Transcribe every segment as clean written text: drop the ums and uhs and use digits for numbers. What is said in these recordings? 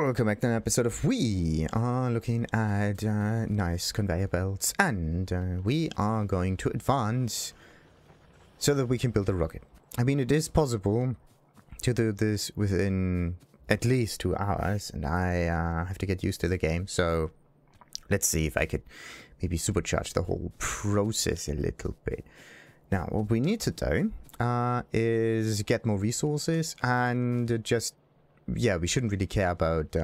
Welcome back to an episode of We are looking at nice conveyor belts, and we are going to advance so that we can build a rocket. I mean, it is possible to do this within at least 2 hours, and I have to get used to the game, so let's see if I could maybe supercharge the whole process a little bit. Now, what we need to do is get more resources and just... yeah, we shouldn't really care about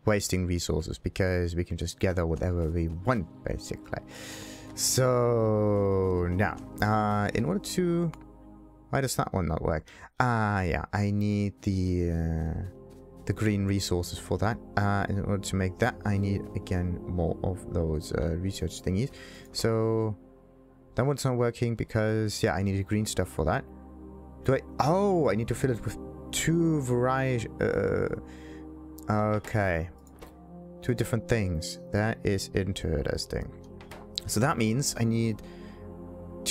wasting resources because we can just gather whatever we want, basically. So now, in order to... why does that one not work? Yeah, I need the green resources for that. In order to make that, I need, again, more of those research thingies. So that one's not working because, yeah, I need the green stuff for that. Do I... oh, I need to fill it with... two variety, okay, 2 different things. That is interesting. So that means I need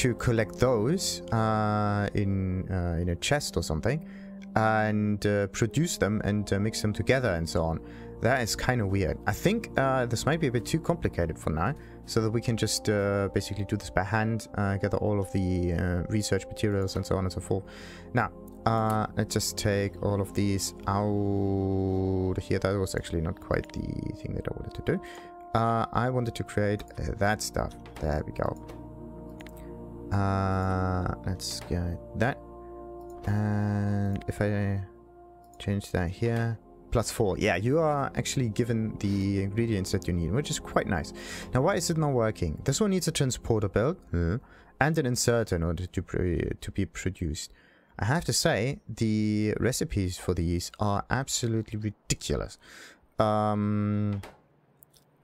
to collect those in a chest or something, and produce them and mix them together and so on. That is kind of weird. I think this might be a bit too complicated for now, so that we can just basically do this by hand, gather all of the research materials and so on and so forth. Now, let's just take all of these out here. That was actually not quite the thing that I wanted to do. I wanted to create that stuff. There we go. Let's get that. And if I change that here, +4. Yeah, you are actually given the ingredients that you need, which is quite nice. Now, why is it not working? This one needs a transporter belt and an inserter in order to be produced. I have to say, the recipes for these are absolutely ridiculous.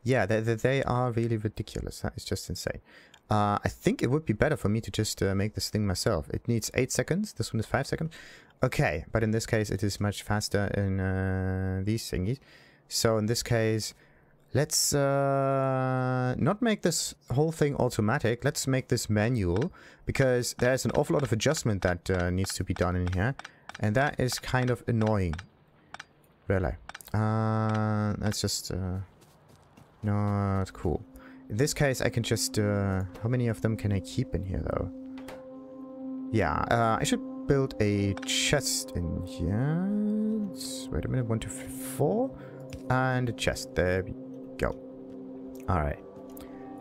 Yeah, they are really ridiculous. That is just insane. I think it would be better for me to just make this thing myself. It needs 8 seconds. This one is 5 seconds. Okay, but in this case, it is much faster in these thingies. So in this case, let's not make this whole thing automatic. Let's make this manual, because there's an awful lot of adjustment that needs to be done in here, and that is kind of annoying, really. That's just not cool. In this case, I can just how many of them can I keep in here, though? Yeah, I should build a chest in here. Wait a minute, 1, 2, 3, 4, and a chest. There we go. Alright.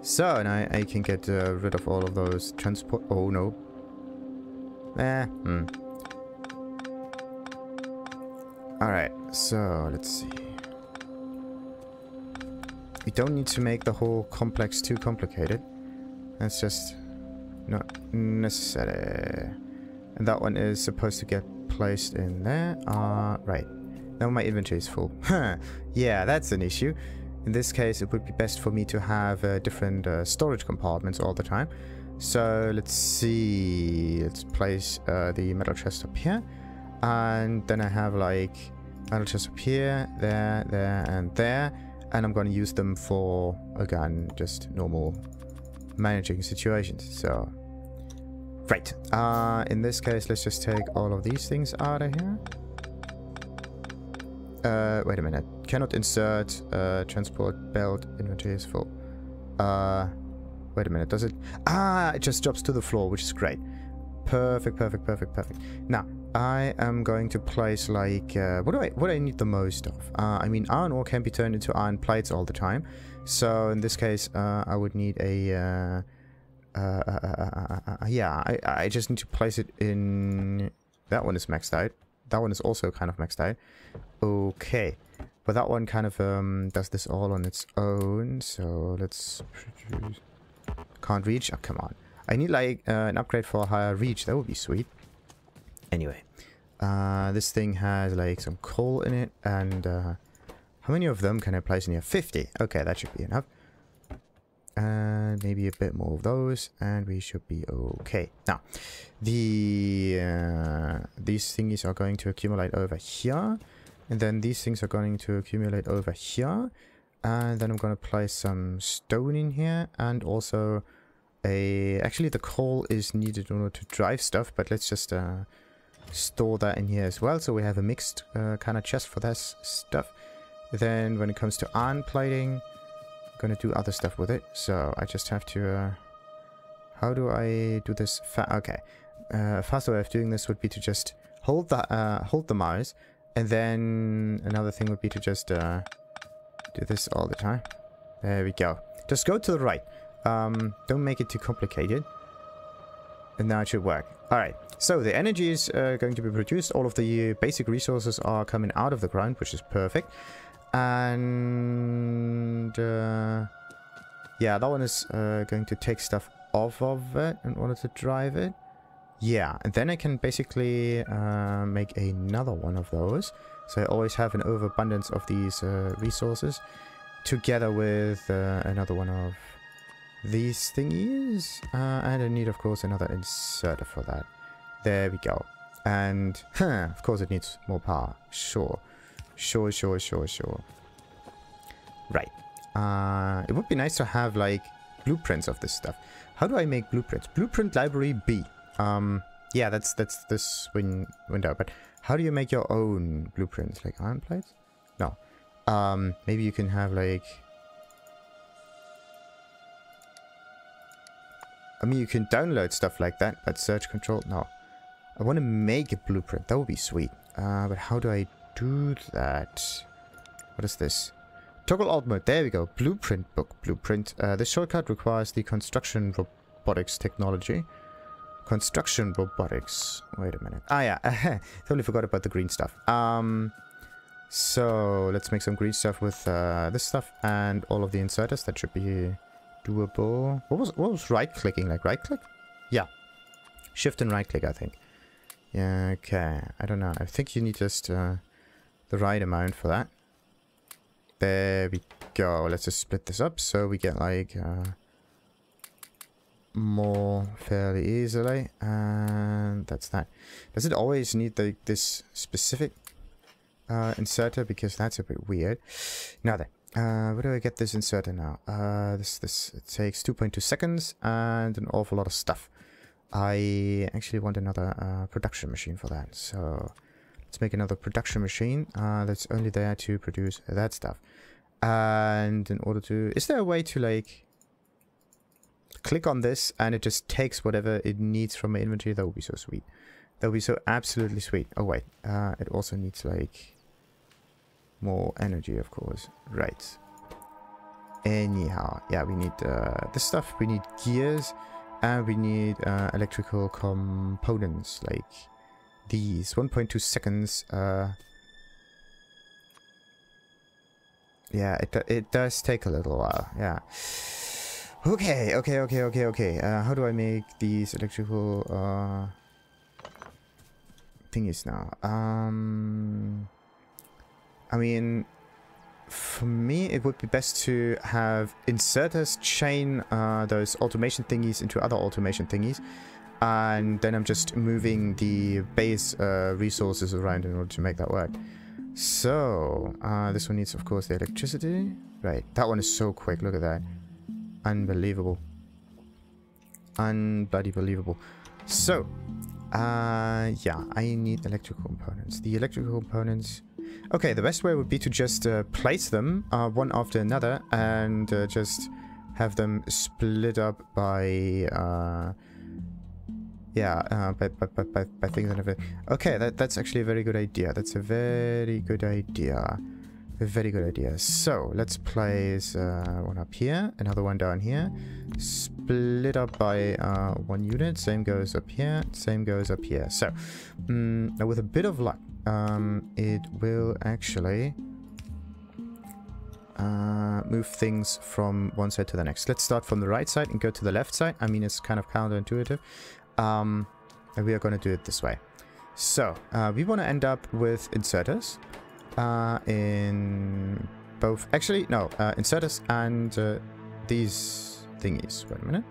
So now I can get rid of all of those transport... oh no. Alright, so let's see. We don't need to make the whole complex too complicated. That's just not necessary. And that one is supposed to get placed in there. Right. Now my inventory is full. Yeah, that's an issue. In this case, it would be best for me to have different storage compartments all the time. So let's see. Let's place the metal chest up here. And then I have like metal chest up here, there, and there. And I'm going to use them for, again, just normal managing situations. So, right. In this case, let's just take all of these things out of here. Wait a minute. Cannot insert transport belt. Inventory is full. Wait a minute. Does it? It just drops to the floor, which is great. Perfect, perfect, perfect, perfect. Now, I am going to place like what do I need the most of? I mean, iron ore can be turned into iron plates all the time. So in this case, I would need a yeah. I just need to place it in. That one is maxed out. That one is also kind of maxed out. Okay, but that one kind of does this all on its own. So let's produce. Can't reach. Oh, come on. I need like an upgrade for higher reach. That would be sweet. Anyway, this thing has like some coal in it, and how many of them can I place in here? 50. Okay, that should be enough. And maybe a bit more of those, and we should be okay. Now, these thingies are going to accumulate over here, and then these things are going to accumulate over here, and then I'm going to place some stone in here, and also actually the coal is needed in order to drive stuff, but let's just store that in here as well, so we have a mixed kind of chest for this stuff. Then when it comes to iron plating, I'm gonna do other stuff with it. So I just have to... how do I do this? Okay. A faster way of doing this would be to just hold the mouse. And then another thing would be to just do this all the time. There we go. Just go to the right. Don't make it too complicated. And now it should work. Alright, so the energy is going to be produced. All of the basic resources are coming out of the ground, which is perfect. And yeah, that one is going to take stuff off of it in order to drive it. Yeah, and then I can basically make another one of those. So I always have an overabundance of these resources together with another one of these thingies. And I need, of course, another inserter for that. There we go. And, of course, it needs more power. Sure. Sure. Right. It would be nice to have, like, blueprints of this stuff. How do I make blueprints? Blueprint library B. Yeah, that's this window. But how do you make your own blueprints? Like iron plates? No. Maybe you can have, like... I mean, you can download stuff like that, but search control, no. I want to make a blueprint. That would be sweet. But how do I do that? What is this? Toggle alt mode. There we go. Blueprint book. Blueprint. This shortcut requires the construction robotics technology. Construction robotics. Wait a minute. Ah, yeah. Totally forgot about the green stuff. So let's make some green stuff with this stuff and all of the inserters. That should be doable. What was right clicking? Like right click? Yeah. Shift and right click, I think. Yeah, okay. I don't know. I think you need just the right amount for that. There we go. Let's just split this up so we get like more fairly easily. And that's that. Does it always need this specific inserter? Because that's a bit weird. Now then. Where do I get this inserter now? This it takes 2.2 seconds and an awful lot of stuff. I actually want another production machine for that. So let's make another production machine that's only there to produce that stuff. And in order to... Is there a way to like click on this and it just takes whatever it needs from my inventory? That would be so sweet. That would be so absolutely sweet. Oh wait, it also needs like... more energy, of course. Right. Anyhow, yeah, we need this stuff. We need gears, and we need electrical components like these. 1.2 seconds. Yeah, it does take a little while. Yeah. Okay. How do I make these electrical thingies now? I mean, for me, it would be best to have inserters chain those automation thingies into other automation thingies. And then I'm just moving the base resources around in order to make that work. So, this one needs, of course, the electricity. Right, that one is so quick. Look at that. Unbelievable. Unbelievable. So, yeah, I need electrical components. The electrical components... Okay, the best way would be to just place them one after another and just have them split up by by things and everything. Okay, that's actually a very good idea. That's a very good idea. A very good idea. So let's place one up here, another one down here, split up by one unit. Same goes up here. Same goes up here. So now with a bit of luck, it will actually move things from one side to the next. Let's start from the right side and go to the left side. I mean, it's kind of counterintuitive. And we are going to do it this way. So we want to end up with inserters in both... Actually, no, inserters and these thingies. Wait a minute.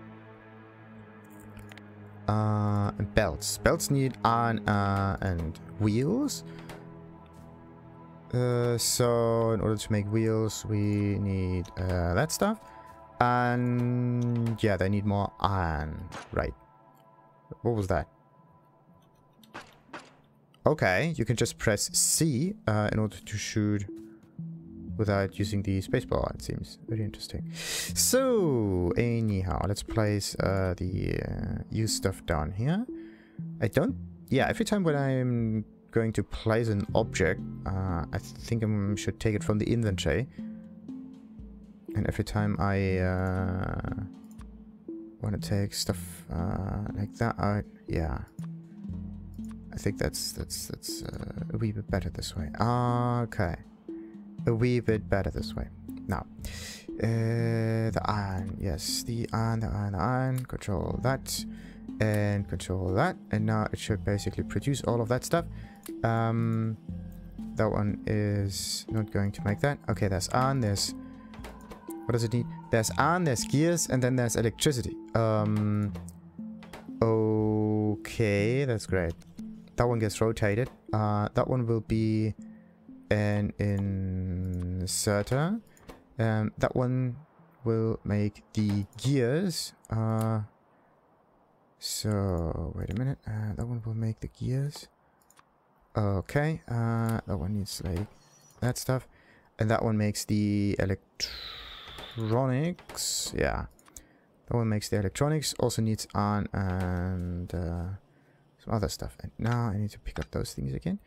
And belts. Belts need iron and wheels. So in order to make wheels, we need that stuff. And yeah, they need more iron. Right. What was that? Okay, you can just press C in order to shoot without using the spacebar, it seems. Very interesting. So, anyhow, let's place the use stuff down here. I don't... Yeah, every time when I'm going to place an object, I think I should take it from the inventory. And every time I want to take stuff like that out, yeah. I think that's a wee bit better this way. Okay. A wee bit better this way. Now, the iron. Yes, the iron. Control that. And control that. And now it should basically produce all of that stuff. That one is not going to make that. Okay, there's iron. There's... What does it need? There's iron, there's gears, and then there's electricity. Okay, that's great. That one gets rotated. That one will be an inserter. That one will make the gears. So, wait a minute. That one will make the gears. Okay. That one needs like that stuff. And that one makes the electronics. Yeah. That one makes the electronics. Also needs on and some other stuff. And now I need to pick up those things again.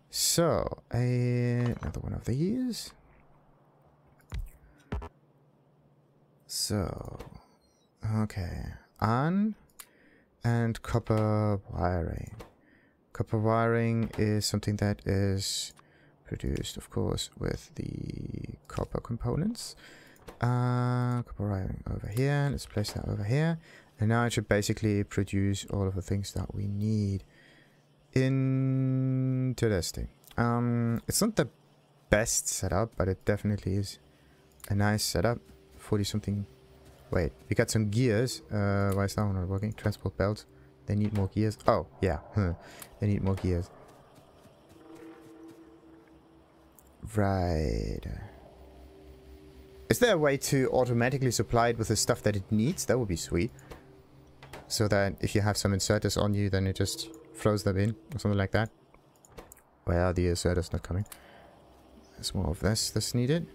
So, another one of these. So, okay. On and copper wiring. Copper wiring is something that is produced, of course, with the copper components. Copper wiring over here. Let's place that over here. And now it should basically produce all of the things that we need. Interesting. It's not the best setup, but it definitely is a nice setup. 40 something. Wait, we got some gears. Why is that one not working? Transport belts. They need more gears. Oh, yeah. They need more gears. Right. Is there a way to automatically supply it with the stuff that it needs? That would be sweet. So that if you have some inserters on you, then it just throws them in or something like that. Well, the inserters not coming. There's more of this that's needed.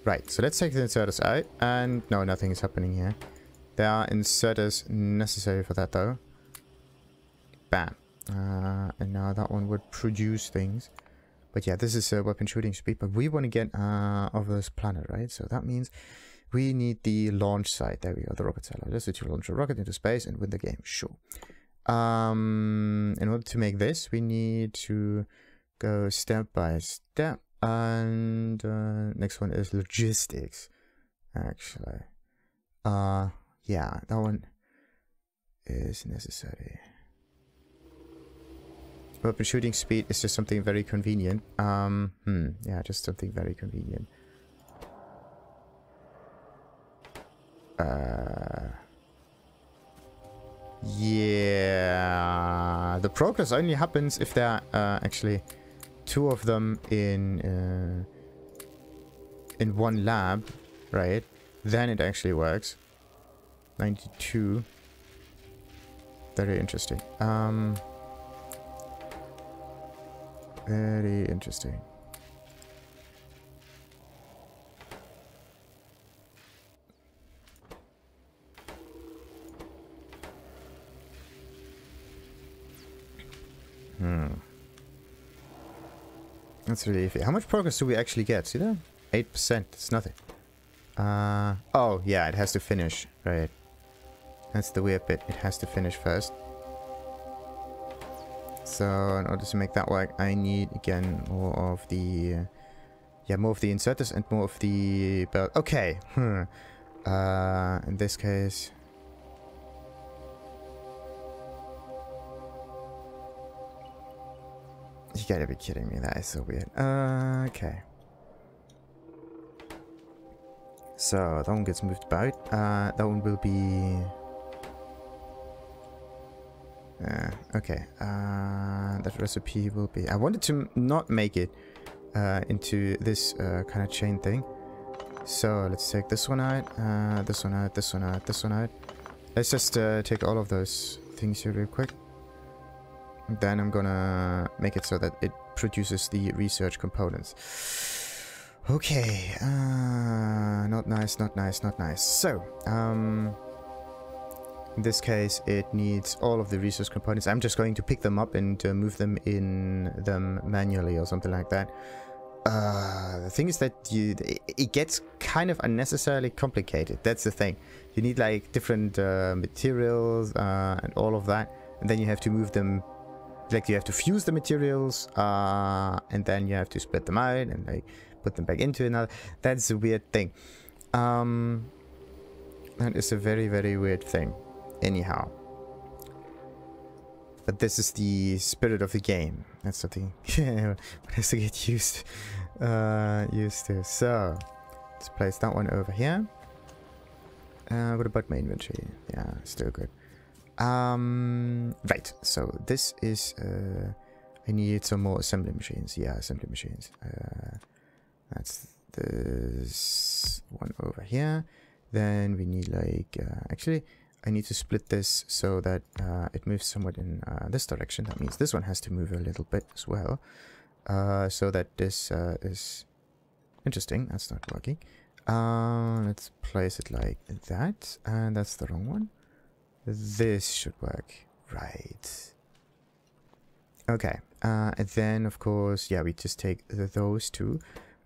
Right, so let's take the inserters out. And no, nothing is happening here. There are inserters necessary for that though. Bam. And now that one would produce things. But yeah, this is weapon shooting speed. But we want to get off this planet, right? So that means we need the launch site. There we go, the rocket seller. Let's to launch a rocket into space and win the game. Sure. In order to make this, we need to go step by step. And next one is logistics, actually. Yeah, that one is necessary. Weapon shooting speed is just something very convenient. Yeah, just something very convenient. Yeah, the progress only happens if there are actually two of them in one lab, right? Then it actually works. 92. Very interesting. Very interesting. That's really iffy. How much progress do we actually get? See that? 8%. It's nothing. Oh, yeah, it has to finish. Right. That's the weird bit. It has to finish first. So, in order to make that work, I need, again, more of the... yeah, more of the inserters and more of the belt. Okay. In this case... You gotta be kidding me, that is so weird. Okay. So, that one gets moved about. That one will be... okay. That recipe will be... I wanted to not make it into this kind of chain thing. So, let's take this one out, this one out, this one out, this one out. Let's just take all of those things here real quick. Then I'm gonna make it so that it produces the research components. Okay, not nice, not nice, not nice. So, in this case, it needs all of the resource components. I'm just going to pick them up and move them in them manually or something like that. The thing is that it gets kind of unnecessarily complicated. That's the thing. You need like different materials and all of that, and then you have to move them. Like you have to fuse the materials, and then you have to split them out and like put them back into another. That's a weird thing. That is a very, very weird thing. Anyhow. But this is the spirit of the game. That's something one has to get used to. So let's place that one over here. What about my inventory? Yeah, still good. Right. So this is I need some more assembly machines. Yeah, assembly machines. That's this one over here. Then we need like actually I need to split this so that it moves somewhat in this direction. That means this one has to move a little bit as well. So that this is interesting. That's not working. Let's place it like that. And that's the wrong one. This should work. Right. Okay. And then, of course, yeah, we just take those two.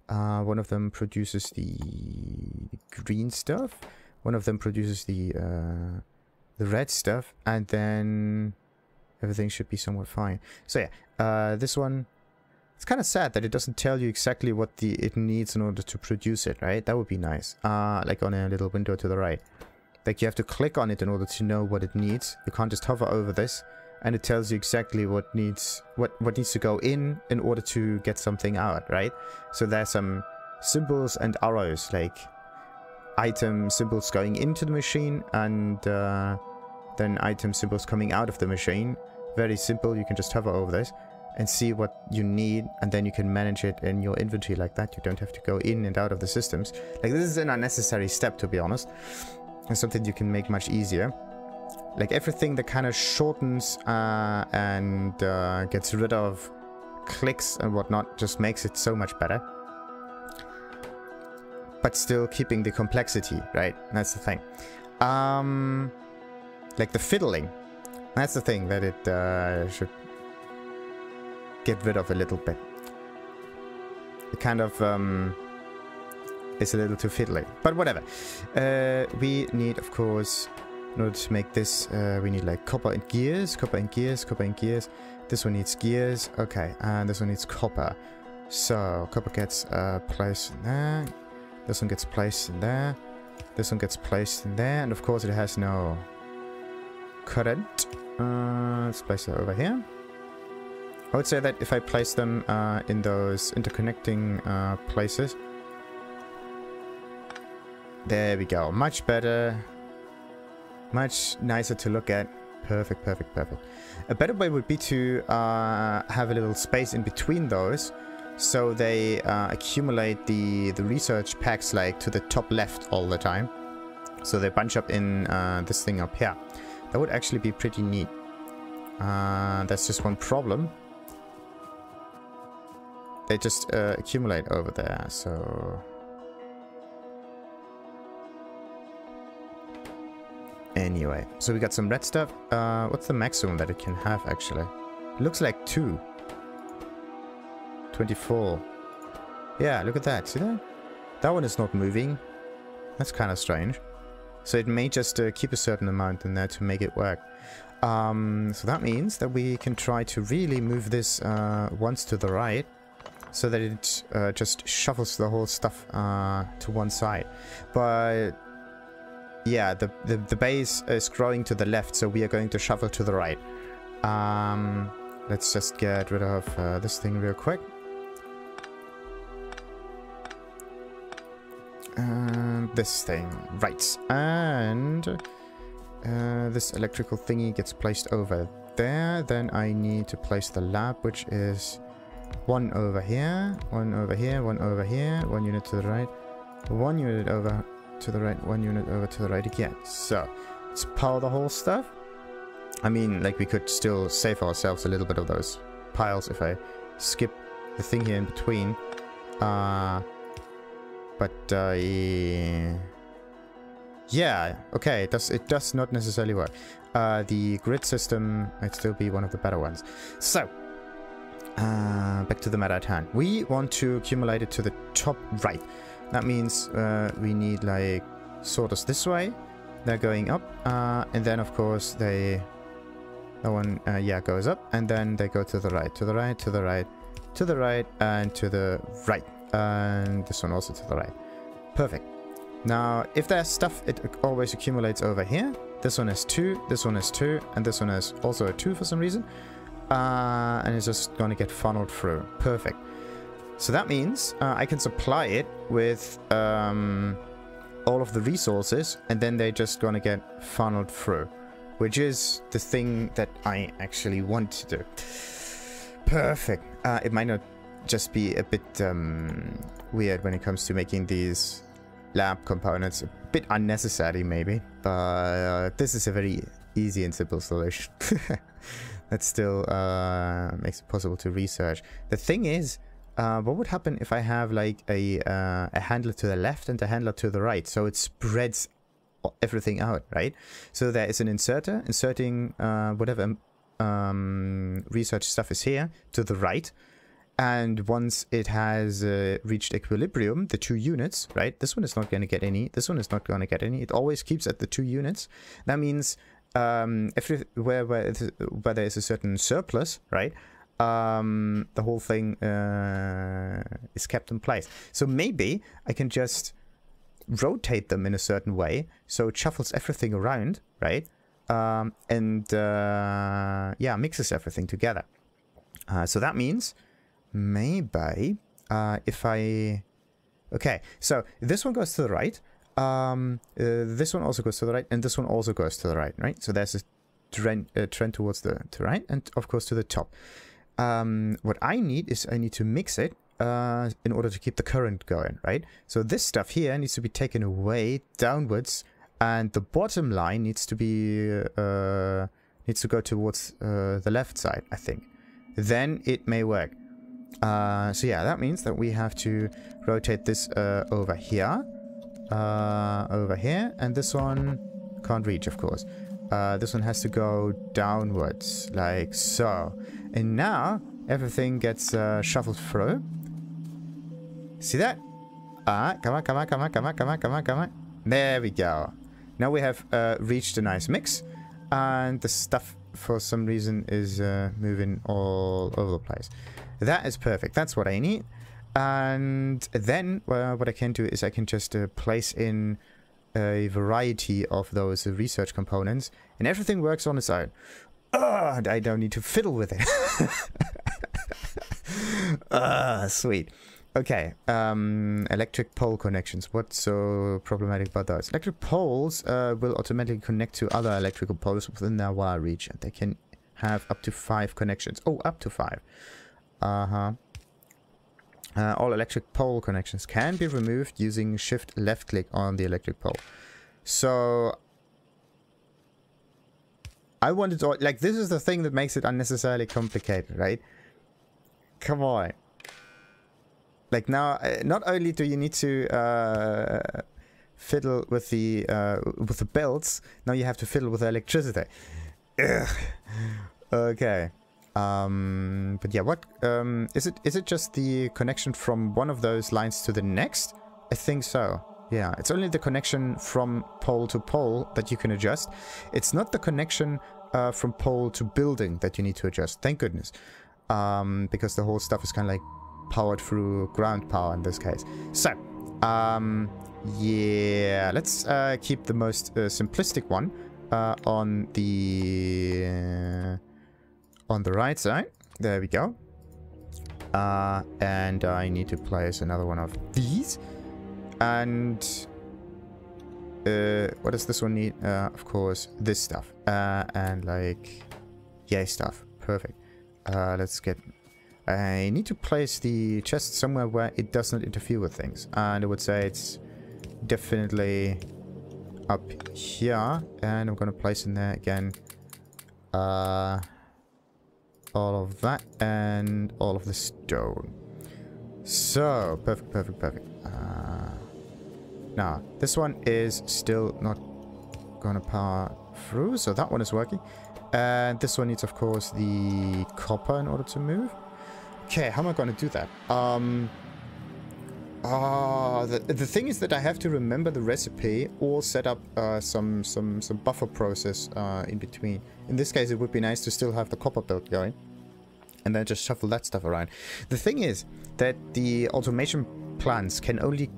One of them produces the green stuff. One of them produces the red stuff, and then everything should be somewhat fine. So yeah, this one, it's kind of sad that it doesn't tell you exactly what it needs in order to produce it, right? That would be nice. Like on a little window to the right. Like you have to click on it in order to know what it needs. You can't just hover over this, and it tells you exactly what needs to go in order to get something out, right? So there's some symbols and arrows, like item symbols going into the machine and then item symbols coming out of the machine. Very simple. You can just hover over this and see what you need, and then you can manage it in your inventory like that. You don't have to go in and out of the systems. Like, this is an unnecessary step, to be honest. It's something you can make much easier. Like everything that kind of shortens and gets rid of clicks and whatnot just makes it so much better. But still keeping the complexity, right? That's the thing. Like the fiddling. That's the thing that it should get rid of a little bit. It kind of is a little too fiddly. But whatever. We need, of course, in order to make this, we need like copper and gears. Copper and gears, copper and gears. This one needs gears. Okay, and this one needs copper. So, copper gets placed in there. This one gets placed in there. This one gets placed in there. And of course it has no current. Let's place it over here. I would say that if I place them in those interconnecting places. There we go. Much better. Much nicer to look at. Perfect, perfect, perfect. A better way would be to have a little space in between those. So they accumulate the research packs like to the top left all the time. So they bunch up in this thing up here. That would actually be pretty neat. That's just one problem. They just accumulate over there, so... Anyway, so we got some red stuff. What's the maximum that it can have, actually? It looks like 2. 24. Yeah, look at that. See that? That one is not moving. That's kind of strange. So it may just keep a certain amount in there to make it work. So that means that we can try to really move this once to the right, so that it just shuffles the whole stuff to one side. But yeah, the base is growing to the left, so we are going to shuffle to the right. Let's just get rid of this thing real quick. This thing, right, and this electrical thingy gets placed over there. Then I need to place the lab, which is one over here, one over here, one over here, one unit to the right, one unit over to the right, one unit over to the right again. So let's power the whole stuff. I mean, like, we could still save ourselves a little bit of those piles if I skip the thing here in between. but yeah, okay, it does not necessarily work. The grid system might still be one of the better ones. So, back to the matter at hand. We want to accumulate it to the top right. That means we need like sorters this way. They're going up, and then of course that one goes up, and then they go to the right, to the right, to the right, to the right, and to the right, and this one also to the right. Perfect. Now, if there's stuff, it always accumulates over here. This one is 2, this one is 2, and this one is also a 2 for some reason. And it's just going to get funneled through. Perfect. So that means I can supply it with all of the resources, and then they're just going to get funneled through, which is the thing that I actually want to do. Perfect. It might not just be a bit weird when it comes to making these lab components, a bit unnecessary maybe, but this is a very easy and simple solution. That still makes it possible to research. The thing is, what would happen if I have like a handler to the left and a handler to the right, so it spreads everything out, right? So there is an inserter inserting whatever research stuff is here to the right, and once it has reached equilibrium, the 2 units, right? This one is not going to get any, this one is not going to get any. It always keeps at the 2 units. That means where there is a certain surplus, right? The whole thing is kept in place. So maybe I can just rotate them in a certain way, so it shuffles everything around, right? And mixes everything together. So that means maybe if I... Okay, so this one goes to the right. This one also goes to the right, and this one also goes to the right, right? So there's a trend towards the right, and of course to the top. What I need is I need to mix it in order to keep the current going, right? So this stuff here needs to be taken away downwards, and the bottom line needs to be needs to go towards the left side, I think. Then it may work. So yeah, that means that we have to rotate this over here, and this one can't reach, of course. This one has to go downwards, like so. And now everything gets shuffled through. See that? Come on, come on, come on, come on, come on, come on, come on. There we go. Now we have reached a nice mix, and the stuff for some reason is moving all over the place. That is perfect. That's what I need. And then what I can do is I can just place in a variety of those research components, and everything works on its own. And I don't need to fiddle with it. Sweet. Okay, electric pole connections. What's so problematic about those? Electric poles will automatically connect to other electrical poles within their wire reach, and they can have up to 5 connections. Oh, up to 5. All electric pole connections can be removed using shift left click on the electric pole. So I wanted to, like, this is the thing that makes it unnecessarily complicated, right? Come on. Like now, not only do you need to fiddle with the belts, now you have to fiddle with the electricity. Ugh. Okay. But yeah, what is it just the connection from one of those lines to the next? I think so. Yeah, it's only the connection from pole to pole that you can adjust. It's not the connection from pole to building that you need to adjust. Thank goodness. Because the whole stuff is kind of like powered through ground power in this case. So, yeah, let's keep the most simplistic one on the right side. There we go. And I need to place another one of these. And what does this one need? Of course, this stuff. And like, yay stuff. Perfect. Let's get... I need to place the chest somewhere where it does not interfere with things. And I would say it's definitely up here. And I'm going to place in there again all of that and all of the stone. So, perfect, perfect, perfect. Now, this one is still not gonna power through, so that one is working. And this one needs, of course, the copper in order to move. Okay, how am I gonna do that? The thing is that I have to remember the recipe or set up some buffer process in between. In this case, it would be nice to still have the copper build going and then just shuffle that stuff around. The thing is that the automation plants can only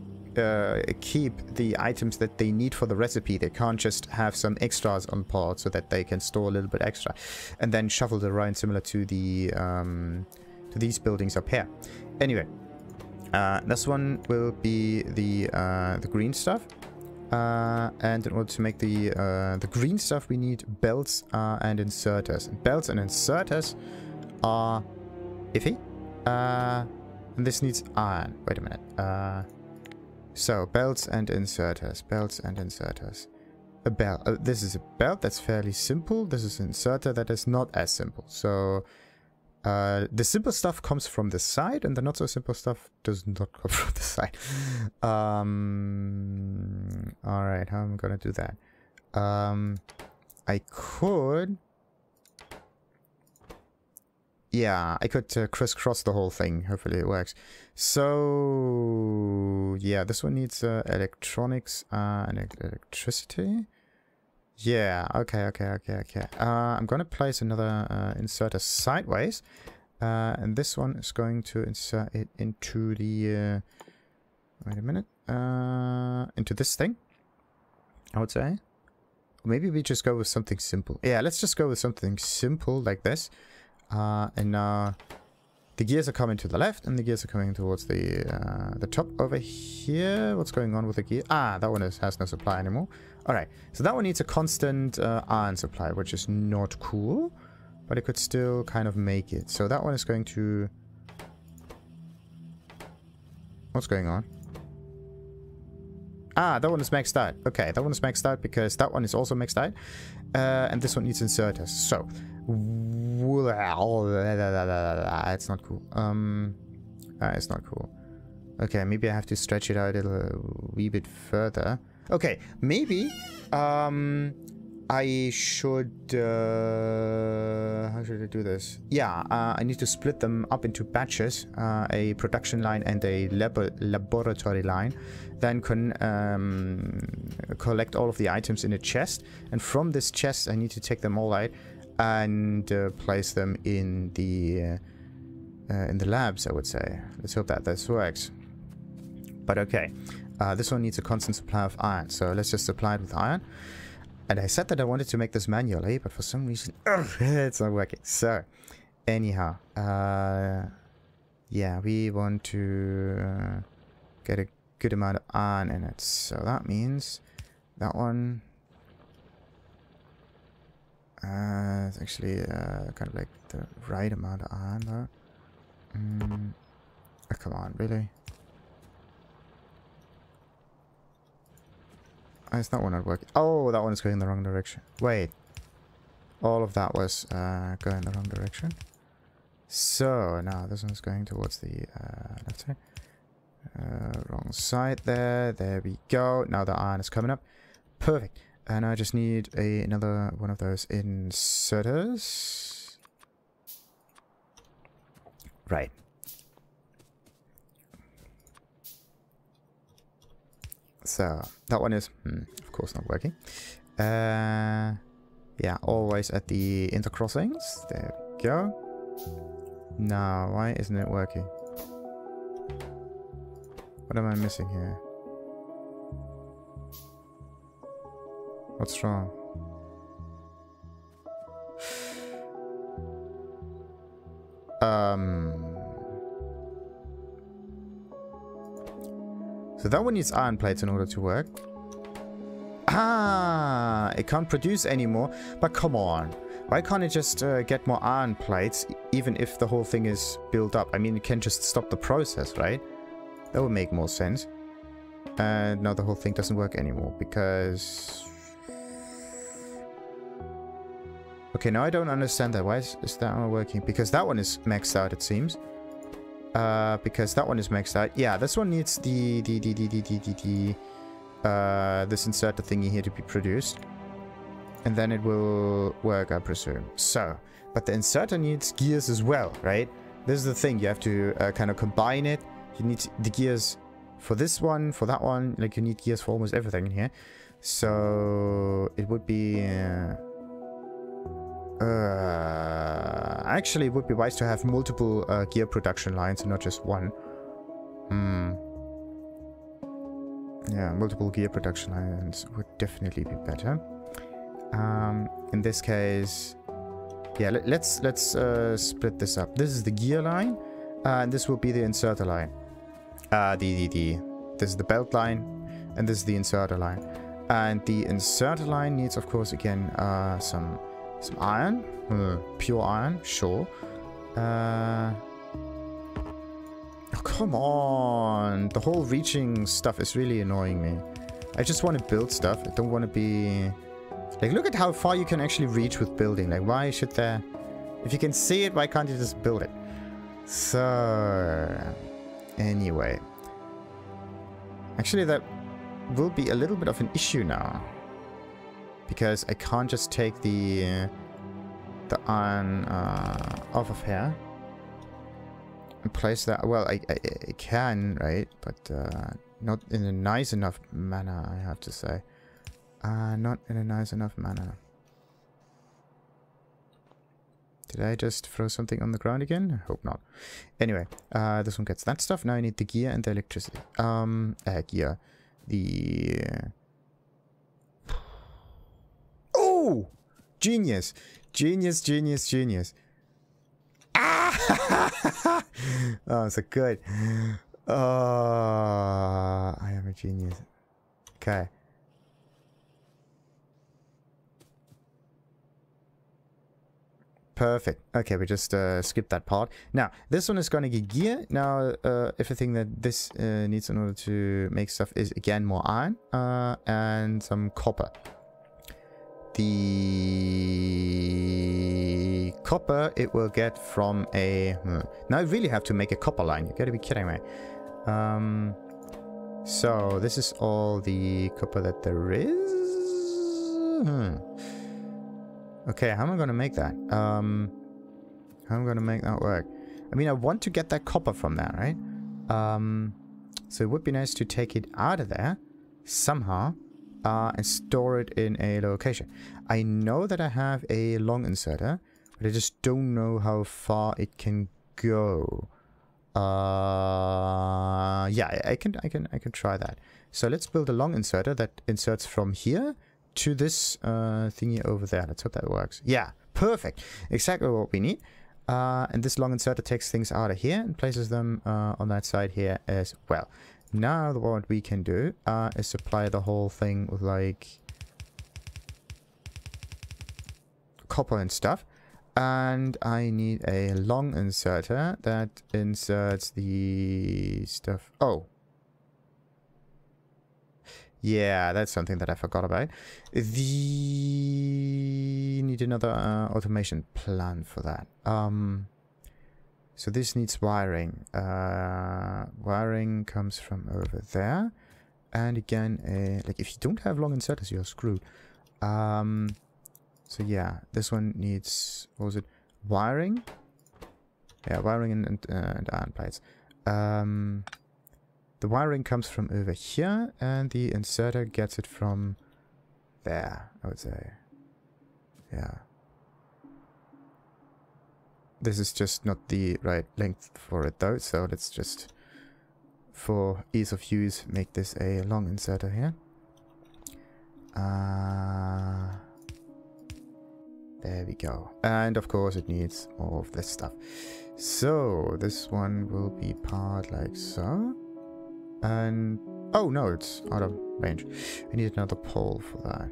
keep the items that they need for the recipe. They can't just have some extras on board so that they can store a little bit extra and then shuffle it around, similar to the to these buildings up here. Anyway, this one will be the green stuff, and in order to make the green stuff, we need belts and inserters. And belts and inserters are iffy, and this needs iron. Wait a minute. So belts and inserters, belts and inserters. A belt. This is a belt that's fairly simple. This is an inserter that is not as simple. So the simple stuff comes from the side, and the not so simple stuff does not come from the side. Alright, how am I gonna do that? I could... Yeah, I could crisscross the whole thing. Hopefully it works. So... yeah, this one needs electronics and electricity. Yeah, okay. I'm gonna place another inserter sideways, and this one is going to insert it into the wait a minute, into this thing, I would say. Maybe we just go with something simple. Yeah, let's just go with something simple like this, and now the gears are coming to the left and the gears are coming towards the top over here. What's going on with the gear? Ah, that one has no supply anymore. Alright, so that one needs a constant iron supply, which is not cool, but it could still kind of make it. So that one is going to... What's going on? Ah, that one is maxed out. Okay, that one is maxed out because that one is also maxed out. And this one needs inserters. So... it's not cool. It's not cool. Okay, maybe I have to stretch it out a wee bit further. Okay, maybe I should... how should I do this? Yeah, I need to split them up into batches. A production line and a laboratory line. Then collect all of the items in a chest. And from this chest, I need to take them all out and place them in the labs, I would say. Let's hope that this works. But okay. This one needs a constant supply of iron, so let's just supply it with iron. And I said that I wanted to make this manually, but for some reason it's not working. So, anyhow, yeah, we want to get a good amount of iron in it. So that means that one it's actually kind of like the right amount of iron, though. Oh, come on, really? Is that one not working? Oh, that one is going in the wrong direction. Wait. All of that was going in the wrong direction. So, now this one's going towards the left side. Wrong side there. There we go. Now the iron is coming up. Perfect. And I just need another one of those inserters. Right. So, that one is, of course, not working. Yeah, always at the intercrossings. There we go. Now, why isn't it working? What am I missing here? What's wrong? So that one needs iron plates in order to work. Ah, it can't produce anymore. But come on. Why can't it just get more iron plates, even if the whole thing is built up? I mean, it can just stop the process, right? That would make more sense. And now the whole thing doesn't work anymore, because... Okay, now I don't understand that. Why is that not working? Because that one is maxed out, it seems. Because that one is maxed out. Yeah, this one needs the this inserter thingy here to be produced. And then it will work, I presume. So, but the inserter needs gears as well, right? This is the thing. You have to kind of combine it. You need the gears for this one, for that one. Like, you need gears for almost everything in here. So, it would be... actually, it would be wise to have multiple gear production lines and not just one. Yeah, multiple gear production lines would definitely be better. In this case, yeah, let's split this up. This is the gear line, and this will be the inserter line. This is the belt line, and this is the inserter line. And the inserter line needs, of course, again, some iron, pure iron, sure. Oh, come on! The whole reaching stuff is really annoying me. I just want to build stuff. I don't want to be... Like, look at how far you can actually reach with building. Like, why should there... If you can see it, why can't you just build it? So... Anyway. Actually, that will be a little bit of an issue now. Because I can't just take the iron off of here. And place that... Well, I can, right? But not in a nice enough manner, I have to say. Not in a nice enough manner. Did I just throw something on the ground again? I hope not. Anyway, this one gets that stuff. Now I need the gear and the electricity. Gear. The... Oh! Genius! Genius, genius, genius. Ah! Oh, so good. Oh, I am a genius. Okay. Perfect. Okay, we just skipped that part. Now, this one is going to get gear. Now, everything that this needs in order to make stuff is, again, more iron and some copper. The copper, it will get from a... Now, I really have to make a copper line. You gotta be kidding me. So, this is all the copper that there is. Okay, how am I going to make that? How am I going to make that work? I mean, I want to get that copper from there, right? So it would be nice to take it out of there somehow and store it in a location. I know that I have a long inserter, but I just don't know how far it can go. Yeah, I can try that. So let's build a long inserter that inserts from here to this thingy over there. Let's hope that works. Yeah, perfect. Exactly what we need. And this long inserter takes things out of here and places them on that side here as well. Now what we can do is supply the whole thing with like copper and stuff. And I need a long inserter that inserts the stuff. Oh. Yeah, that's something that I forgot about. Need another automation plan for that. So this needs wiring. Wiring comes from over there. And again, like if you don't have long inserters, you're screwed. So yeah, this one needs, what was it? Wiring? Yeah, wiring and iron plates. The wiring comes from over here, and the inserter gets it from there, I would say. Yeah. This is just not the right length for it though, so let's just, for ease of use, make this a long inserter here. There we go. And of course it needs more of this stuff. So this one will be part like so. And oh no, it's out of range. I need another pole for that.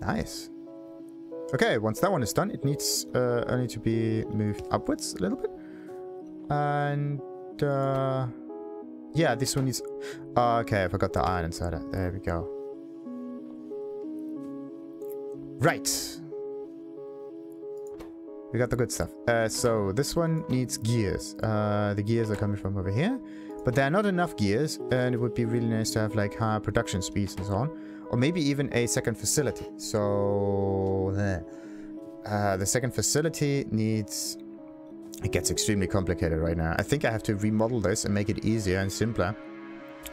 Nice. Okay, once that one is done, it needs only to be moved upwards a little bit. And yeah, this one needs... okay, I forgot the iron inside it. There we go. Right. We got the good stuff. So this one needs gears. The gears are coming from over here. But there are not enough gears, and it would be really nice to have like higher production speeds and so on. Or maybe even a second facility. So the second facility needs... It gets extremely complicated right now. I think I have to remodel this and make it easier and simpler.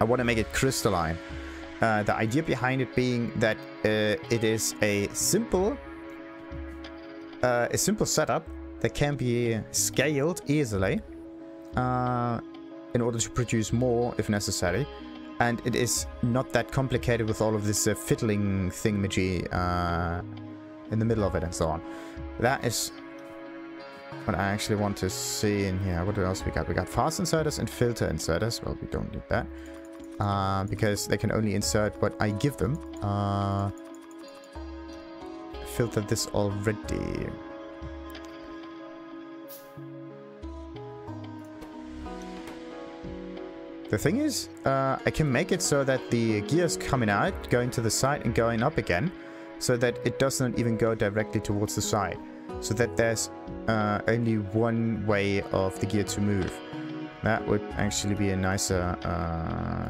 I want to make it crystalline. The idea behind it being that it is a simple setup that can be scaled easily in order to produce more if necessary. And it is not that complicated with all of this fiddling thingamajig in the middle of it and so on. That is what I actually want to see in here. What else we got? We got fast inserters and filter inserters. Well, we don't need that. Because they can only insert what I give them. Filtered this already. The thing is, I can make it so that the gears coming out, going to the side and going up again, so that it does not even go directly towards the side. So that there's only one way of the gear to move. That would actually be a nicer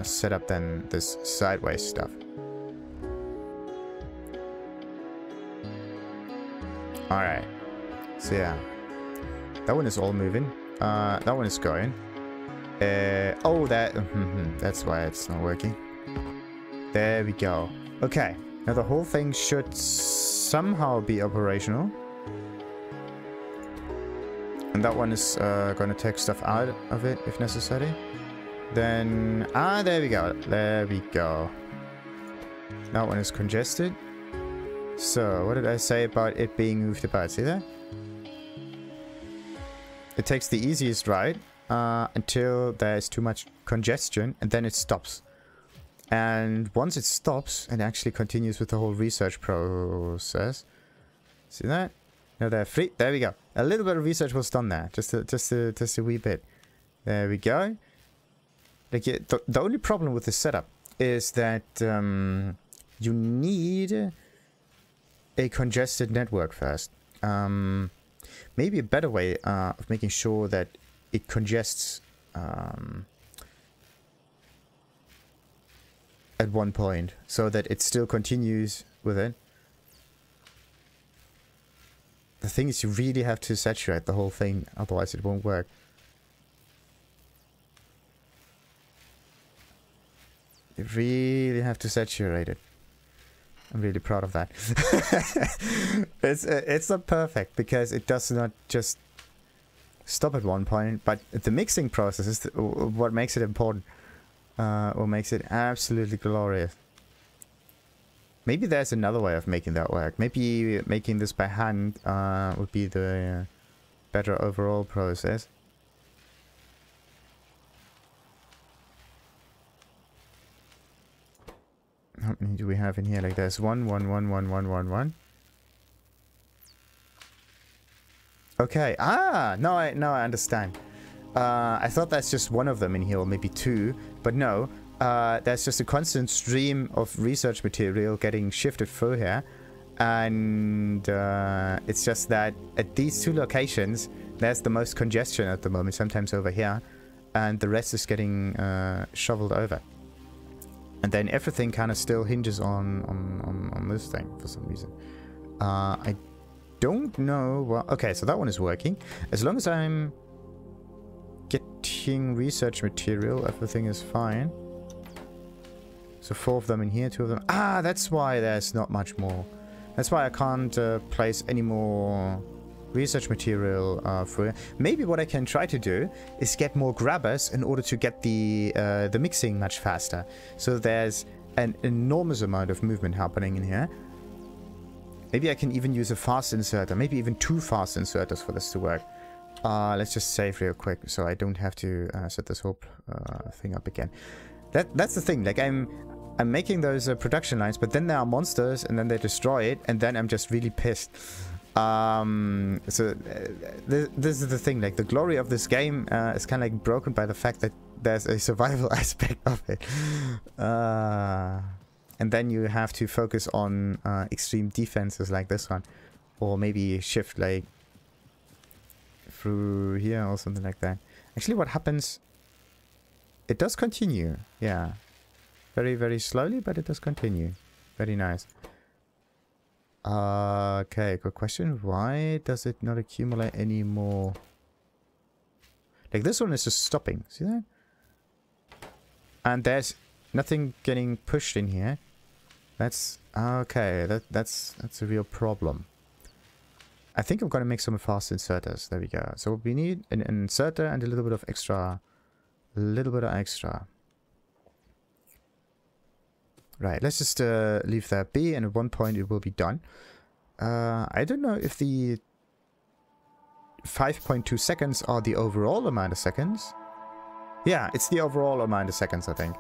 setup than this sideways stuff. Alright. So yeah. That one is all moving. That one is going. Oh, that's why it's not working. There we go. Okay. Now the whole thing should somehow be operational. And that one is going to take stuff out of it if necessary. Then... there we go. There we go. That one is congested. So, what did I say about it being moved about? See that? It takes the easiest ride until there's too much congestion, and then it stops. And once it stops, it actually continues with the whole research process. See that? Now they're free. There we go. A little bit of research was done there. Just a wee bit. There we go. Like the only problem with this setup is that you need a congested network first. Maybe a better way of making sure that it congests at one point, so that it still continues with it. The thing is, you really have to saturate the whole thing, otherwise it won't work. You really have to saturate it. I'm really proud of that. It's not perfect, because it does not just stop at one point, but the mixing process is what makes it important. What makes it absolutely glorious. Maybe there's another way of making that work. Maybe making this by hand would be the better overall process. How many do we have in here? Like there's 1, 1, 1, 1, 1, 1, 1. Okay. Now I understand. I thought that's just one of them in here, or maybe two, but no. There's just a constant stream of research material getting shifted through here, and it's just that at these two locations there's the most congestion at the moment, sometimes over here, and the rest is getting shoveled over. And then everything kind of still hinges on this thing for some reason. I don't know. Well, okay, so that one is working. As long as I'm getting research material, everything is fine. So 4 of them in here, 2 of them. That's why there's not much more. That's why I can't place any more research material through it. Maybe what I can try to do is get more grabbers in order to get the mixing much faster. So there's an enormous amount of movement happening in here. Maybe I can even use a fast inserter, maybe even 2 fast inserters for this to work. Let's just save real quick so I don't have to set this whole thing up again. That's the thing. Like I'm making those production lines, but then there are monsters and then they destroy it, and then I'm just really pissed. This is the thing. Like the glory of this game is kind of like broken by the fact that there's a survival aspect of it. And then you have to focus on extreme defenses like this one, or maybe shift like through here or something like that. Actually, what happens... It does continue. Yeah. Very, very slowly, but it does continue. Very nice. Okay, good question. Why does it not accumulate any more? Like this one is just stopping. See that? And there's nothing getting pushed in here. That's okay. That's a real problem. I think I'm gonna make some fast inserters. There we go. So we need an inserter and a little bit of extra. Right, let's just leave that be, and at one point it will be done. I don't know if the 5.2 seconds are the overall amount of seconds. Yeah, it's the overall amount of seconds, I think.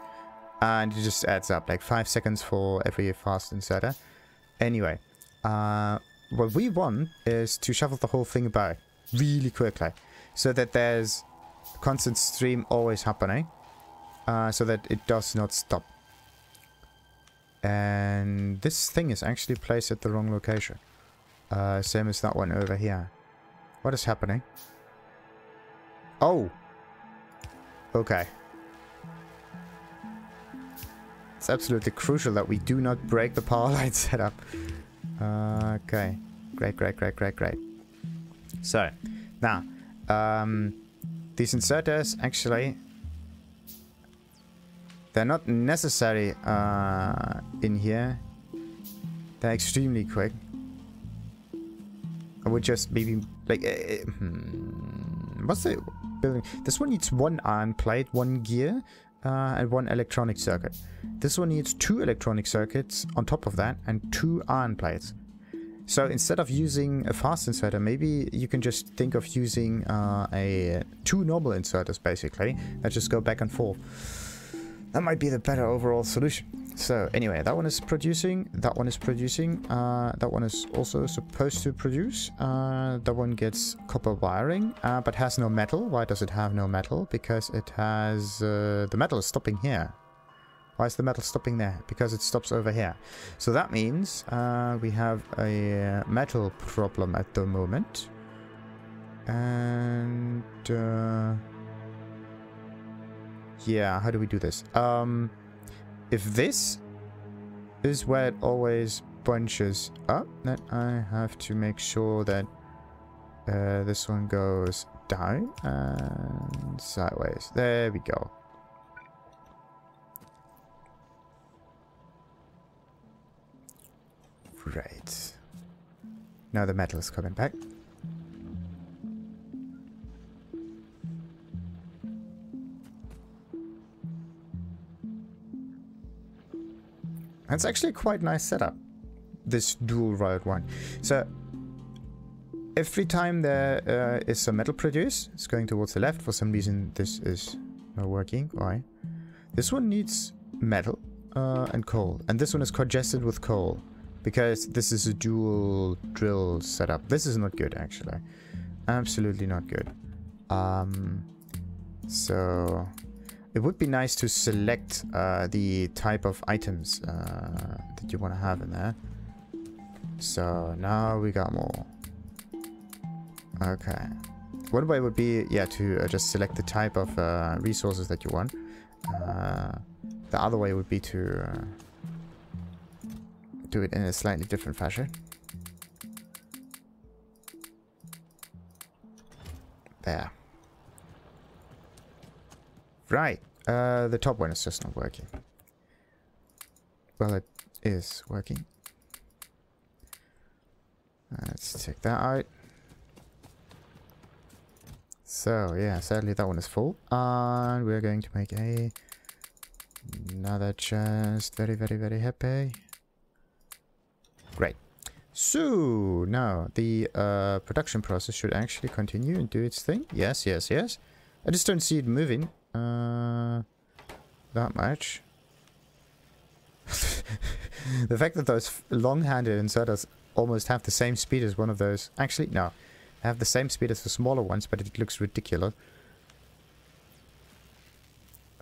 And it just adds up, like 5 seconds for every fast inserter. Anyway, what we want is to shuffle the whole thing about really quickly, so that there's a constant stream always happening, so that it does not stop. And this thing is actually placed at the wrong location. Same as that one over here. What is happening? Oh! Okay. It's absolutely crucial that we do not break the power line setup. Okay. Great. So, now, these inserters actually... They're not necessary in here. They're extremely quick. I would just maybe like what's the building? This one needs 1 iron plate, 1 gear, and 1 electronic circuit. This one needs 2 electronic circuits on top of that and 2 iron plates. So instead of using a fast inserter, maybe you can just think of using 2 normal inserters basically that just go back and forth. That might be the better overall solution. So anyway, that one is producing, that one is producing, that one is also supposed to produce. That one gets copper wiring, but has no metal. Why does it have no metal? Because it has, the metal is stopping here. Why is the metal stopping there? Because it stops over here. So that means we have a metal problem at the moment. And... yeah, how do we do this? If this is where it always bunches up, then I have to make sure that this one goes down and sideways. There we go. Right. Now the metal is coming back. It's actually a quite nice setup, this dual road one. So every time there is some metal produced, it's going towards the left. For some reason this is not working. Why? This one needs metal and coal, and this one is congested with coal because this is a dual drill setup. This is not good actually, absolutely not good. So it would be nice to select the type of items that you want to have in there. So now we got more. Okay. One way would be, yeah, to just select the type of resources that you want. The other way would be to do it in a slightly different fashion. There. Right. The top one is just not working. Well, it is working. Let's take that out. So, yeah, sadly that one is full. And we're going to make another chest. Very, very, very happy. Great. So, now the production process should actually continue and do its thing. Yes, yes, yes. I just don't see it moving. That much. The fact that those long-handed inserters almost have the same speed as one of those... Actually, no. They have the same speed as the smaller ones, but it looks ridiculous.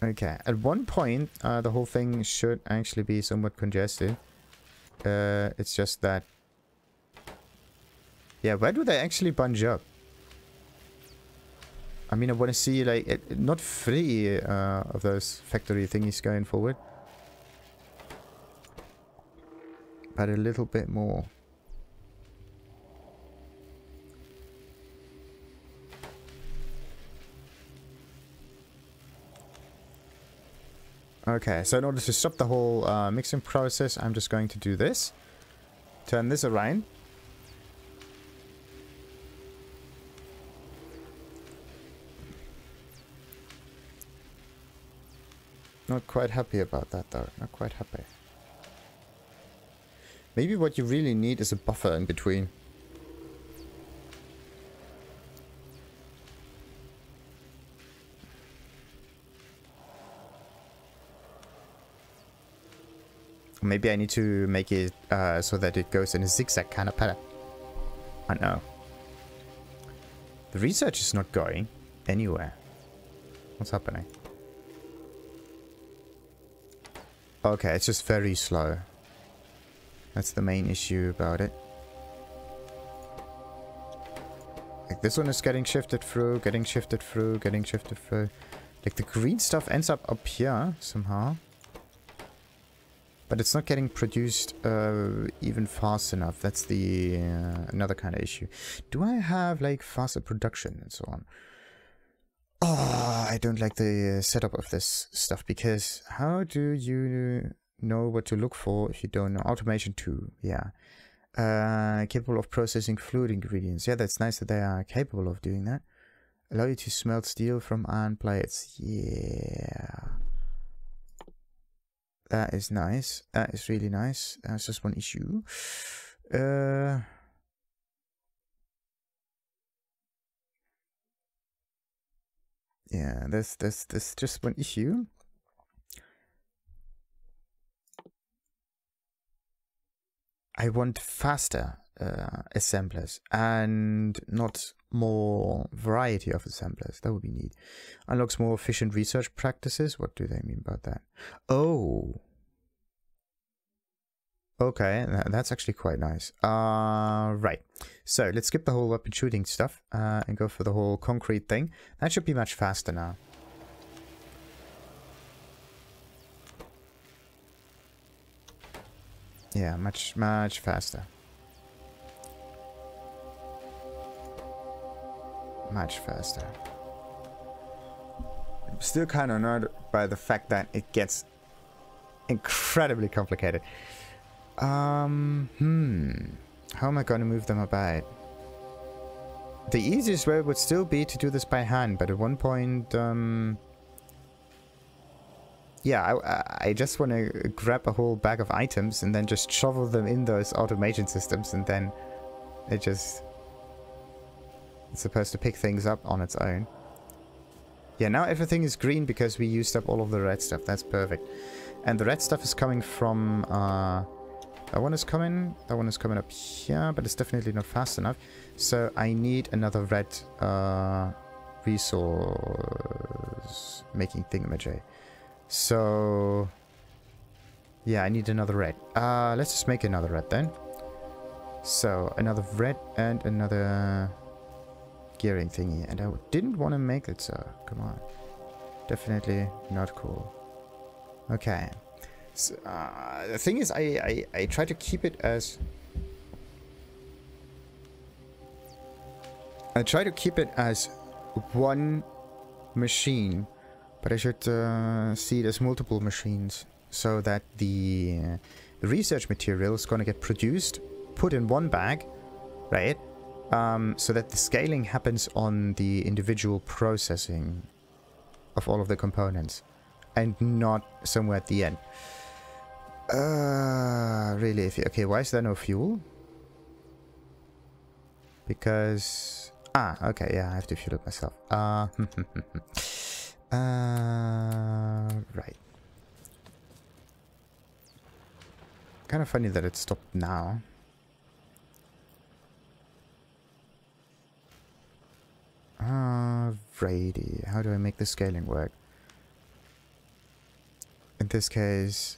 Okay. At one point, the whole thing should actually be somewhat congested. It's just that... Yeah, where do they actually bunch up? I mean, I want to see, like, not 3 of those factory thingies going forward, but a little bit more. Okay, so in order to stop the whole mixing process, I'm just going to do this. Turn this around. Not quite happy about that though, not quite happy. Maybe what you really need is a buffer in between. Maybe I need to make it so that it goes in a zigzag kind of pattern. I know. The research is not going anywhere. What's happening? Okay, it's just very slow. That's the main issue about it. Like this one is getting shifted through, getting shifted through, getting shifted through. Like the green stuff ends up here somehow. But it's not getting produced even fast enough. That's the another kind of issue. Do I have like faster production and so on? Oh, I don't like the setup of this stuff, because how do you know what to look for if you don't know? Automation 2, yeah. Capable of processing fluid ingredients. Yeah, that's nice that they are capable of doing that. Allow you to smelt steel from iron plates. Yeah. That is nice. That is really nice. That's just one issue. Yeah, there's just one issue. I want faster assemblers and not more variety of assemblers. That would be neat. Unlocks more efficient research practices. What do they mean about that? Oh. Okay, that's actually quite nice. Right. So let's skip the whole weapon shooting stuff and go for the whole concrete thing. That should be much faster now. Yeah, much faster. Much faster. I'm still kind of annoyed by the fact that it gets incredibly complicated. How am I going to move them about? The easiest way would still be to do this by hand, but at one point, yeah, I just want to grab a whole bag of items and then just shovel them in those automation systems, and then it's supposed to pick things up on its own. Yeah, now everything is green because we used up all of the red stuff. That's perfect. And the red stuff is coming from, that one is coming up here, but it's definitely not fast enough. So I need another red resource making thingamajig. So yeah, I need another red. Let's just make another red then. So another red and another gearing thingy. And I didn't want to make it, so come on. Definitely not cool. Okay. So, the thing is, I try to keep it as... I try to keep it as one machine, but I should see it as multiple machines, so that the research material is going to get produced, put in one bag, right? So that the scaling happens on the individual processing of all of the components, and not somewhere at the end. Really? Okay, why is there no fuel? Because... okay, yeah, I have to fuel it myself. Right. Kind of funny that it stopped now. Righty. How do I make the scaling work? In this case...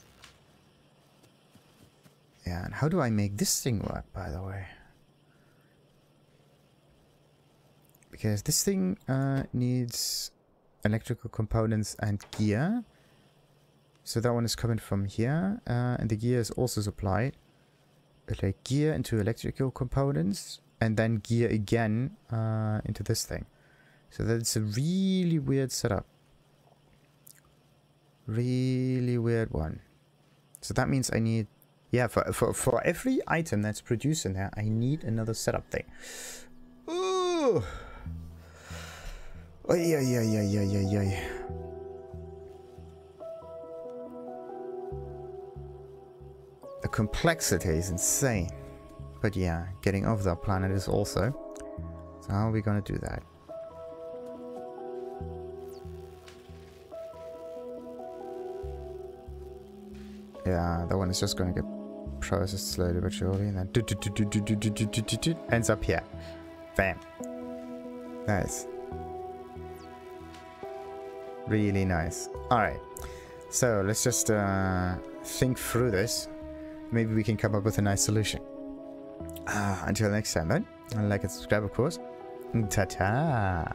Yeah, and how do I make this thing work, by the way? Because this thing needs electrical components and gear. So that one is coming from here. And the gear is also supplied. Like gear into electrical components. And then gear again into this thing. So that's a really weird setup. Really weird one. So that means I need... Yeah, for every item that's produced in there, I need another setup thing. Ooh! Oh, yeah. The complexity is insane. But yeah, getting off that planet is also. So how are we gonna do that? Yeah, that one is just gonna get processed slowly but surely, and then ends up here. Bam. Nice. Really nice. Alright. So let's just think through this. Maybe we can come up with a nice solution. Until next time then. Like and subscribe, of course. Ta-ta.